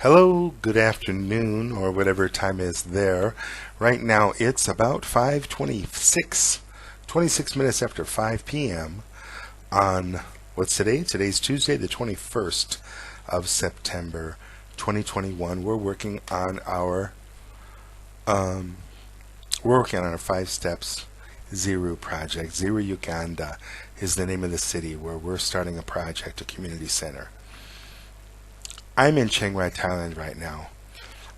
Hello, good afternoon, or whatever time is there. Right now it's about 5:26, 26 minutes after 5 p.m. on, what's today? Today's Tuesday, the 21st of September, 2021. Um, we're working on our 5 steps Ziru project. Ziru, Uganda is the name of the city where we're starting a project, a community center. I'm in Chiang Rai, Thailand right now.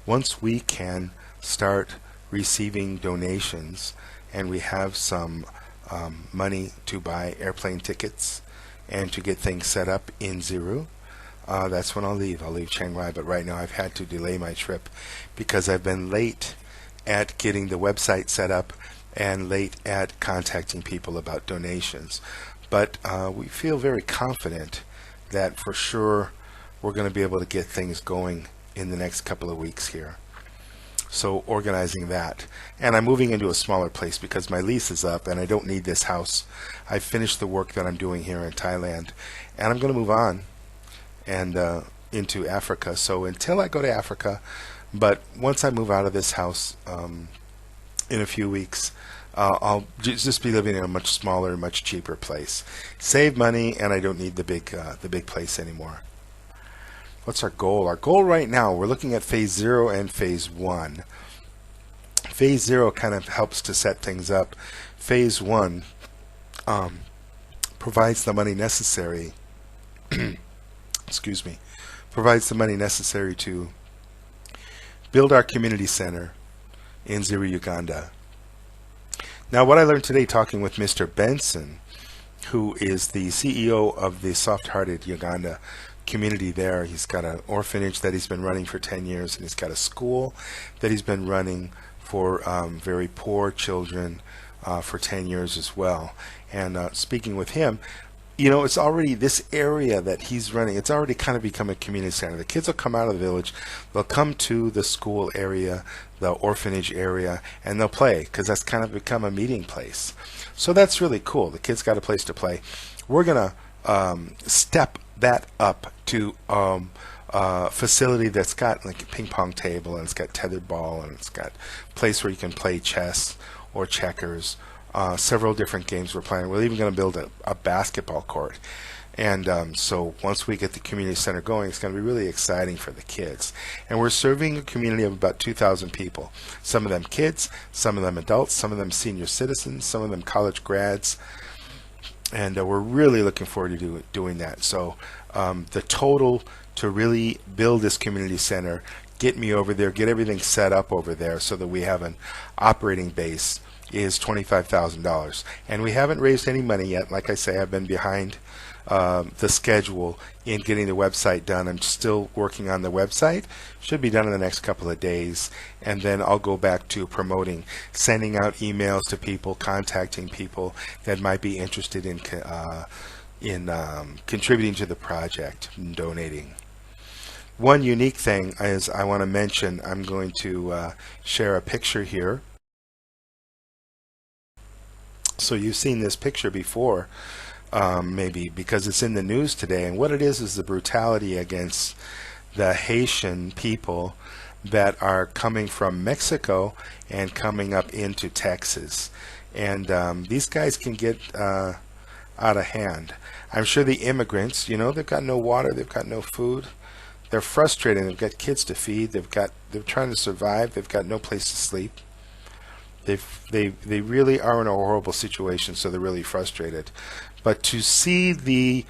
Once we can start receiving donations and we have some money to buy airplane tickets and to get things set up in Ziru, that's when I'll leave. I'll leave Chiang Rai, but right now I've had to delay my trip because I've been late at getting the website set up and late at contacting people about donations. But we feel very confident that for sure we're going to be able to get things going in the next couple of weeks here. So organizing that. And I'm moving into a smaller place because my lease is up and I don't need this house. I've finished the work that I'm doing here in Thailand and I'm going to move on and into Africa. So until I go to Africa, but once I move out of this house in a few weeks, I'll just be living in a much smaller, much cheaper place. Save money, and I don't need the big place anymore. What's our goal? Our goal right now, we're looking at phase 0 and phase 1. Phase 0 kind of helps to set things up. Phase 1 provides the money necessary excuse me, provides the money necessary to build our community center in Ziru, Uganda. Now, what I learned today talking with Mr. Benson, who is the CEO of the Soft-Hearted Uganda community there. He's got an orphanage that he's been running for 10 years, and he's got a school that he's been running for very poor children for 10 years as well. And speaking with him, you know, it's already this area that he's running, it's already kind of become a community center. The kids will come out of the village, they'll come to the school area, the orphanage area, and they'll play because that's kind of become a meeting place. So that's really cool. The kids got a place to play. We're going to step that up to a facility that's got like a ping pong table, and it's got tethered ball, and it's got a place where you can play chess or checkers. Several different games we're playing. We're even going to build a basketball court. And so once we get the community center going, it's going to be really exciting for the kids. And we're serving a community of about 2,000 people. Some of them kids, some of them adults, some of them senior citizens, some of them college grads. And we're really looking forward to doing that. So the total to really build this community center, get me over there, get everything set up over there so that we have an operating base, is $25,000. And we haven't raised any money yet. Like I say, I've been behind the schedule in getting the website done. I'm still working on the website. Should be done in the next couple of days. And then I'll go back to promoting, sending out emails to people, contacting people that might be interested in contributing to the project and donating. One unique thing is I want to mention, I'm going to share a picture here. So you've seen this picture before, maybe because it's in the news today, and what it is the brutality against the Haitian people that are coming from Mexico and coming up into Texas. And these guys can get out of hand. I'm sure the immigrants, you know, they've got no water, they've got no food, they're frustrated, they've got kids to feed, they're trying to survive, they've got no place to sleep. They really are in a horrible situation, so they're really frustrated. But to see the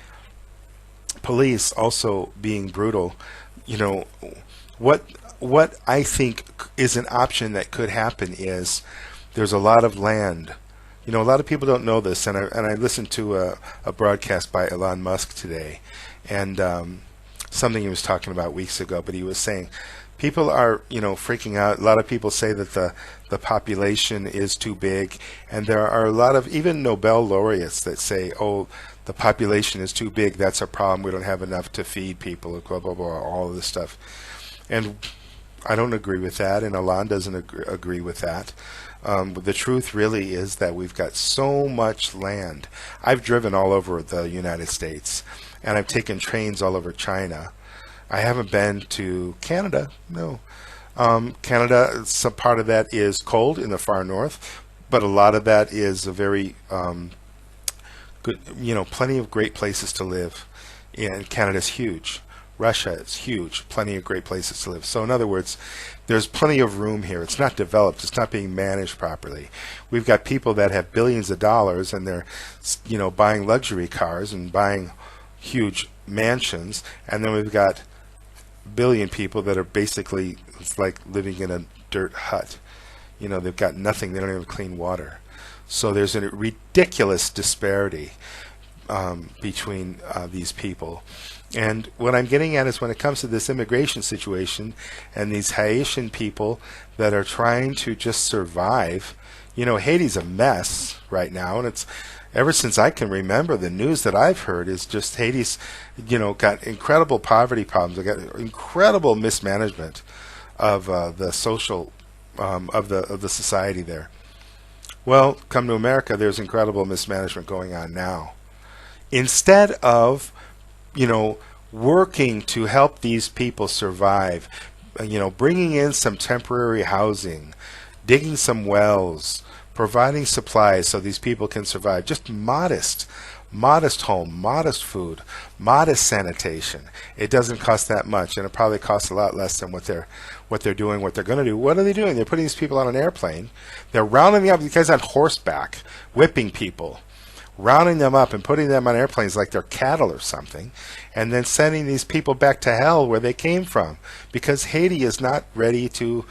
police also being brutal, you know, what I think is an option that could happen is there's a lot of land. You know, a lot of people don't know this, and I listened to a broadcast by Elon Musk today, and something he was talking about weeks ago, but he was saying people are, you know, freaking out. A lot of people say that the population is too big, and there are a lot of even Nobel laureates that say, oh, the population is too big, that's a problem, we don't have enough to feed people, blah, blah, blah, all of this stuff. And I don't agree with that, and Elon doesn't agree with that. The truth really is that we've got so much land. I've driven all over the United States, and I've taken trains all over China. I haven't been to Canada. No. Canada, some part of that is cold in the far north, but a lot of that is a very good, plenty of great places to live. And Canada's huge. Russia is huge. Plenty of great places to live. So in other words, there's plenty of room here. It's not developed. It's not being managed properly. We've got people that have billions of dollars and they're, buying luxury cars and buying huge mansions. And then we've got billion people that are basically, it's like living in a dirt hut. They've got nothing. They don't even have clean water. So there's a ridiculous disparity between these people. And what I'm getting at is when it comes to this immigration situation and these Haitian people that are trying to just survive, Haiti's a mess right now, and it's ever since I can remember, the news that I've heard is just Haiti's, got incredible poverty problems. They got incredible mismanagement of the social of the society there. Well, come to America, there's incredible mismanagement going on now. Instead of working to help these people survive, bringing in some temporary housing, digging some wells, providing supplies so these people can survive, just modest home, modest food, modest sanitation. It doesn't cost that much, and it probably costs a lot less than what they're doing, what they're going to do. What are they doing? They're putting these people on an airplane. They're rounding up these guys on horseback, whipping people, rounding them up and putting them on airplanes like they're cattle or something, and then sending these people back to hell where they came from, because Haiti is not ready to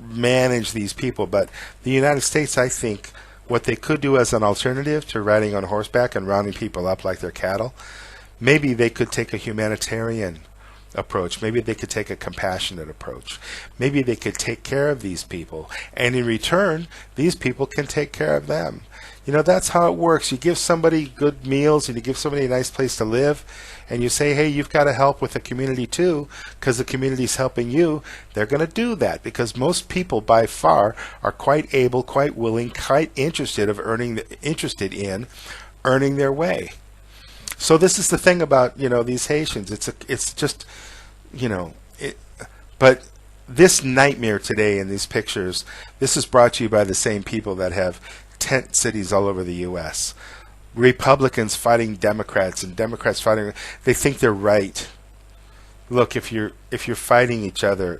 manage these people. But the United States, I think, what they could do as an alternative to riding on horseback and rounding people up like they're cattle, maybe they could take a humanitarian approach. Maybe they could take a compassionate approach. Maybe they could take care of these people, and in return, these people can take care of them. That's how it works. You give somebody good meals and you give somebody a nice place to live, and you say, hey, you've got to help with the community too, because the community's helping you. They're going to do that because most people by far are quite able, quite willing, quite interested in earning their way. So this is the thing about these Haitians. It's just but this nightmare today in these pictures. This is brought to you by the same people that have tent cities all over the U.S. Republicans fighting Democrats and Democrats fighting. They think they're right. Look, if you're fighting each other,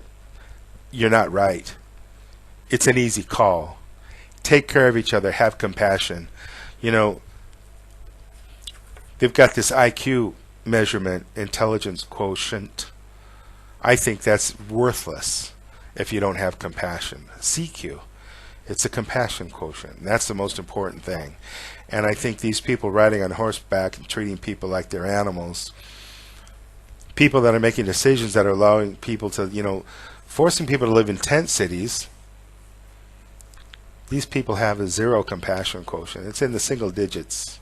you're not right. It's an easy call. Take care of each other. Have compassion. They've got this IQ measurement, intelligence quotient. I think that's worthless if you don't have compassion. CQ. It's a compassion quotient. That's the most important thing. And I think these people riding on horseback and treating people like they're animals, people that are making decisions that are allowing people to, forcing people to live in tent cities, these people have a zero compassion quotient. It's in the single digits.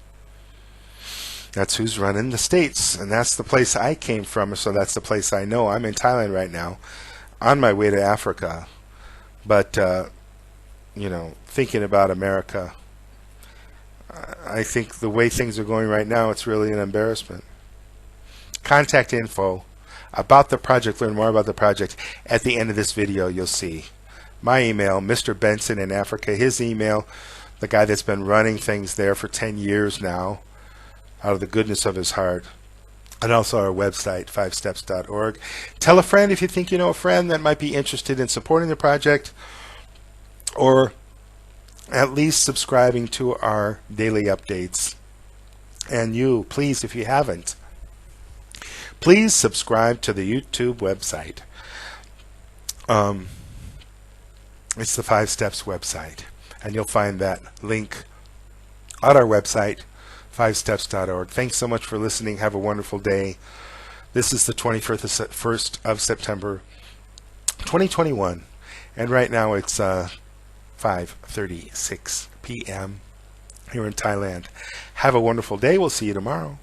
That's who's running the states, and that's the place I came from, so that's the place I know. I'm in Thailand right now, on my way to Africa, but thinking about America, I think the way things are going right now, it's really an embarrassment. Contact info about the project, learn more about the project. At the end of this video, you'll see my email, Mr. Benson in Africa, his email, the guy that's been running things there for 10 years now, out of the goodness of his heart, and also our website, 5steps.org. Tell a friend if you think you know a friend that might be interested in supporting the project, or at least subscribing to our daily updates. And you, please, if you haven't, please subscribe to the YouTube website. It's the 5 Steps website, and you'll find that link on our website, 5steps.org. Thanks so much for listening. Have a wonderful day. This is the 21st of September, 2021, and right now it's 5:36 p.m. here in Thailand. Have a wonderful day. We'll see you tomorrow.